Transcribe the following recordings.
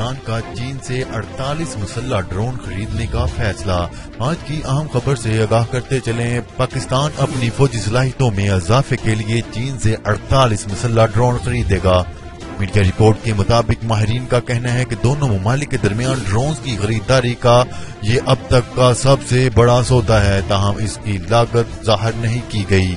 پاکستان کا چین سے 48 مسلح ڈرون خریدنے کا فیصلہ۔ آج کی اہم خبر سے آگاہ کرتے چلیں، پاکستان اپنی فوجی صلاحیتوں میں اضافے کے لیے چین سے 48 مسلح ڈرون خریدے گا۔ میڈیا رپورٹ کے مطابق ماہرین کا کہنا ہے کہ دونوں ممالک کے درمیان ڈرونز کی خریداری کا یہ اب تک کا سب سے بڑا سودا ہے، تاہم اس کی لاگت ظاہر نہیں کی گئی۔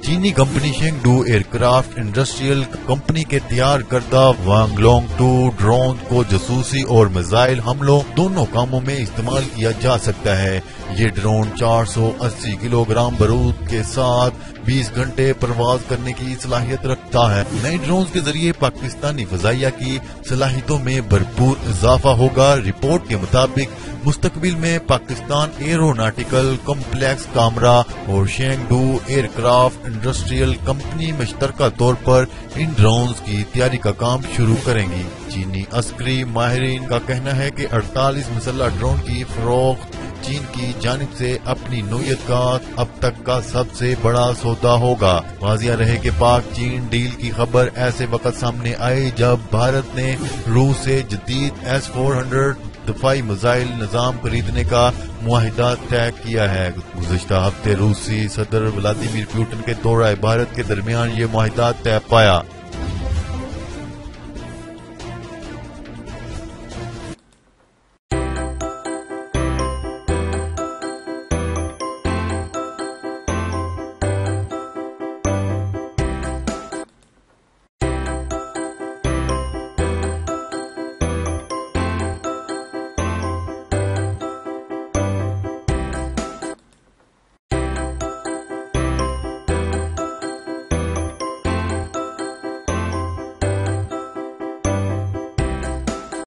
چینی company Chengdu aircraft industrial company کے تیار کردہ وانگ لونگ 2 ڈرون کو جاسوسی اور میزائل حملوں دونوں کاموں میں استعمال کیا جا سکتا ہے۔ یہ ڈرون 480 کلو گرام بارود کے ساتھ 20 گھنٹے پرواز کرنے کی صلاحیت رکھتا ہے۔ نئے ڈرونز کے ذریعے پاکستانی فضائیہ کی صلاحیتوں میں بھرپور اضافہ ہوگا۔ رپورٹ کے مطابق مستقبل میں پاکستان ایروناٹیکل کمپلیکس کامرا اور Chengdu aircraft industrial company مشترکہ طور پر ان ڈرونز کی تیاری کا کام شروع کریں گی۔ چینی عسکری ماہرین کا کہنا ہے کہ 48 مسلح ڈرون کی فروخت چین کی جانب سے اپنی نوعیت کا اب تک کا سب سے بڑا سودا ہوگا۔ واضح رہے کہ پاک چین ڈیل کی خبر ایسے وقت سامنے آئی جب بھارت نے روس سے جدید S-400 دفاعی میزائل نظام خریدنے کا معاہدہ طے کیا ہے۔ گزشتہ ہفتے روسی صدر ولادیمیر پوٹن کے دورہ بھارت کے درمیان یہ معاہدہ طے پایا۔